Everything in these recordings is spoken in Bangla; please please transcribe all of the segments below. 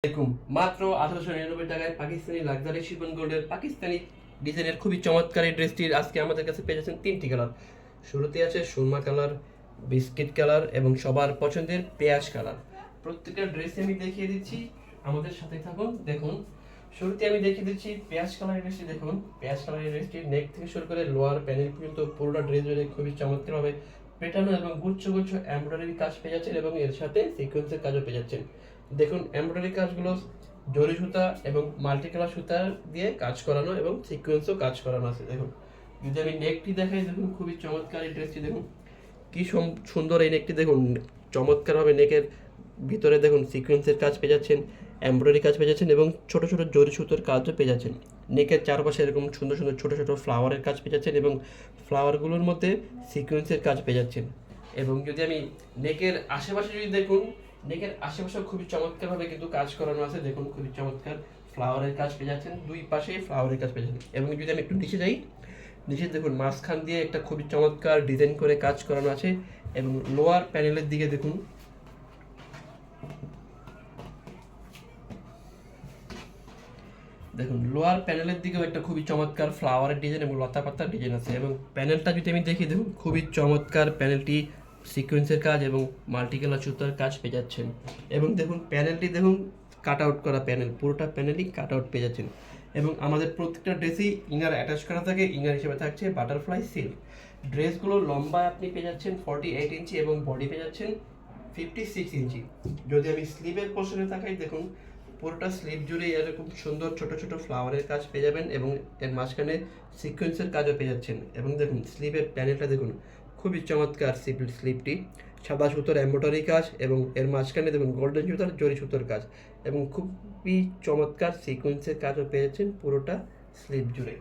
দেখুন মাত্র 1899 টাকায় পাকিস্তানি লাক্সারি শিফন গোল্ডের পাকিস্তানি ডিজাইনের খুবই চমৎকার এই ড্রেসটির আজকে আমাদের কাছে পেয়ে যাচ্ছেন তিনটি কালার। শুরুতে আছে সুরমা কালার, বিস্কিট কালার এবং সবার পছন্দের পেঁয়াজ কালার। প্রত্যেকটা ড্রেসে আমি দেখিয়ে দিচ্ছি, আমাদের সাথে থাকুন। দেখুন শুরুতে আমি দেখিয়ে দিচ্ছি পেঁয়াজ কালারের ড্রেসটি। দেখুন পেঁয়াজ কালারের ড্রেসটির নেক থেকে শুরু করে লোয়ার প্যানেল পর্যন্ত পুরোটা ড্রেস জুড়ে খুবই চমৎকারভাবে পেটানো এবং গুচ্ছ গুচ্ছ এমব্রয়ডারি কাজ পেয়ে যাচ্ছেন এবং এর সাথে সিকোয়েন্সের কাজও পেয়ে যাচ্ছেন। দেখুন এমব্রয়ডারি কাজগুলো জরি সুতা এবং মাল্টি কালার সুতা দিয়ে কাজ করানো এবং সিকোয়েন্সও কাজ করানো আছে। দেখুন যদি আমি নেকটি দেখাই, দেখুন খুবই চমৎকার এই ড্রেসটি। দেখুন কি সুন্দর এই নেকটি। দেখুন চমৎকারভাবে নেকের ভিতরে দেখুন সিকোয়েন্সের কাজ পেয়ে যাচ্ছেন, এমব্রয়ডারি কাজ পেয়ে যাচ্ছেন এবং ছোট ছোট জরি সুতোর কাজও পেয়ে যাচ্ছেন। নেকের চারপাশে এরকম সুন্দর সুন্দর ছোট ছোট ফ্লাওয়ারের কাজ পেয়ে যাচ্ছেন এবং ফ্লাওয়ারগুলোর মধ্যে সিকোয়েন্সের কাজ পেয়ে যাচ্ছেন। এবং যদি আমি নেকের আশেপাশে যদি দেখুন, নেকের আশেপাশে খুবই চমৎকারভাবে কিন্তু কাজ করানো আছে। দেখুন খুবই চমৎকার ফ্লাওয়ারের কাজ পেয়ে যাচ্ছেন, দুই পাশে ফ্লাওয়ারের কাজ পেয়ে যাচ্ছেন। এবং যদি আমি একটু নিচে যাই, নিচে দেখুন মাঝখান দিয়ে একটা খুবই চমৎকার ডিজাইন করে কাজ করানো আছে। এবং লোয়ার প্যানেলের দিকে দেখুন দেখুন লোয়ার প্যানেলের দিকেও একটা খুবই চমৎকার ফ্লাওয়ারের ডিজাইন এবং লতা পাতার ডিজাইন আছে। এবং প্যানেলটা যদি আমি দেখি, দেখুন খুবই চমৎকার প্যানেলটি সিকোয়েন্সের কাজ এবং মাল্টি কালার সুতার কাজ পেয়ে যাচ্ছেন। এবং দেখুন প্যানেলটি দেখুন কাট আউট করা প্যানেল, পুরোটা প্যানেলই কাট আউট পেয়ে যাচ্ছেন। এবং আমাদের প্রত্যেকটা ড্রেসেই ইনার অ্যাটাচ করা থাকে, ইনার হিসেবে থাকছে বাটারফ্লাই সিল্ক। ড্রেসগুলো লম্বা আপনি পেয়ে যাচ্ছেন 48 ইঞ্চি এবং বডি পেয়ে যাচ্ছেন 56 ইঞ্চি। যদি আমি স্লিভের পোর্শনে তাকাই, দেখুন পুরোটা স্লিভ জুড়ে এরকম সুন্দর ছোট ছোট ফ্লাওয়ারের কাজ পেয়ে যাবেন এবং এর মাঝখানে সিকোয়েন্সের কাজও পেয়ে যাচ্ছেন। এবং দেখুন স্লিভের প্যানেলটা দেখুন খুবই চমৎকার স্লিভটি, সাদা সুতোর এমব্রয়ডারি কাজ এবং এর মাঝখানে দেখুন গোল্ডেন সুতোর জরি সুতোর কাজ এবং খুবই চমৎকার সিকোয়েন্সের কাজও পেয়ে যাচ্ছেন পুরোটা স্লিভ জুড়ে।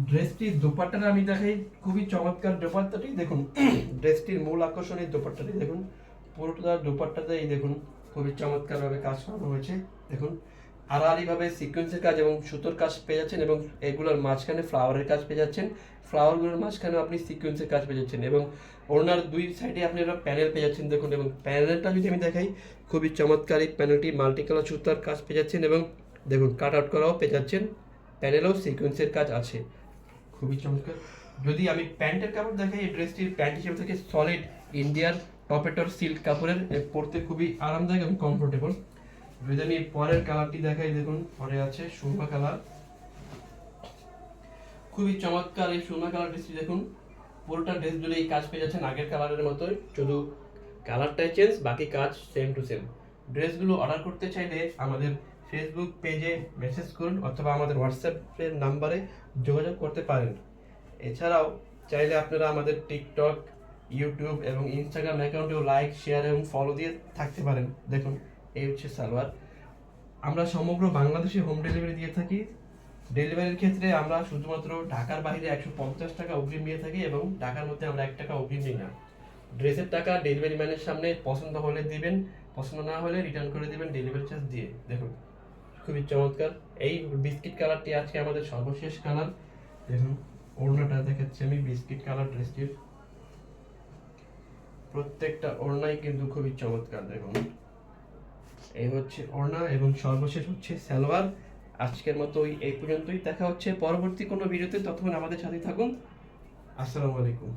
ড্রেসটির দোপাট্টাটা আমি দেখাই, খুবই চমৎকার দোপাট্টাটি। দেখুন ড্রেসটির মূল আকর্ষণের দোপাট্টাটি দেখুন, পুরোটা দোপাট্টাতে এই দেখুন খুবই চমৎকারভাবে কাজ করানো হয়েছে। দেখুন আড়াআড়িভাবে সিকোয়েন্সের কাজ এবং সুতোর কাজ পেয়ে যাচ্ছেন এবং এগুলোর মাঝখানে ফ্লাওয়ারের কাজ পেয়ে যাচ্ছেন। ফ্লাওয়ারগুলোর মাঝখানেও আপনি সিকোয়েন্সের কাজ পেয়ে যাচ্ছেন এবং ওনার দুই সাইডে আপনি একটা প্যানেল পেয়ে যাচ্ছেন। দেখুন এবং প্যানেলটা যদি আমি দেখাই, খুবই চমৎকার এই প্যানেলটি মাল্টি কালার সুতার কাজ পেয়ে যাচ্ছেন এবং দেখুন কাট আউট করাও পেয়ে যাচ্ছেন, প্যানেলেও সিকোয়েন্সের কাজ আছে, খুবই চমৎকার। যদি আমি প্যান্টের কাপড় দেখাই, এই ড্রেসটির প্যান্ট হিসেবে থাকে সলিড ইন্ডিয়ান টপেটর সিল্ক কাপড়ের, পরতে খুবই আরামদায়ক এবং কমফোর্টেবল। যদি আমি পরের কালারটি দেখাই, দেখুন পরে আছে সুরমা কালার, খুবই চমৎকার এই সুরমা কালার ড্রেসটি। দেখুন পুরোটা ড্রেস জুড়ে এই কাজ পেয়ে যাচ্ছেন আগের কালারের মতোই, শুধু কালারটাই চেঞ্জ, বাকি কাজ সেম টু সেম। ড্রেসগুলো অর্ডার করতে চাইলে আমাদের ফেসবুক পেজে মেসেজ করুন অথবা আমাদের হোয়াটসঅ্যাপের নাম্বারে যোগাযোগ করতে পারেন। এছাড়াও চাইলে আপনারা আমাদের টিকটক, ইউটিউব এবং ইনস্টাগ্রাম অ্যাকাউন্টেও লাইক, শেয়ার এবং ফলো দিয়ে থাকতে পারেন। দেখুন এই হচ্ছে সালোয়ার। আমরা সমগ্র বাংলাদেশে হোম ডেলিভারি দিয়ে থাকি। ডেলিভারির ক্ষেত্রে আমরা শুধুমাত্র ঢাকার বাইরে 150 টাকা অগ্রিম নিয়ে থাকি এবং ঢাকার মধ্যে আমরা 1 টাকা অগ্রিম নিই না। ড্রেসের টাকা ডেলিভারি ম্যানের সামনে পছন্দ হলে দিবেন, পছন্দ না হলে রিটার্ন করে দিবেন ডেলিভারি চার্জ দিয়ে। দেখুন খুবই চমৎকার এই বিস্কিট কালারটি আজকে আমাদের সর্বশেষ কালার। দেখুন ওড়নাটা দেখাচ্ছি আমি, বিস্কিট কালার ড্রেসটির প্রত্যেকটা ওড়নাই কিন্তু খুবই চমৎকার। দেখুন এই হচ্ছে ওড়না এবং সর্বশেষ হচ্ছে সালোয়ার। আজকের মতো এই পর্যন্তই, দেখা হচ্ছে পরবর্তী কোনো ভিডিওতে, ততক্ষণ আমাদের সাথে থাকুন। আসসালামু আলাইকুম।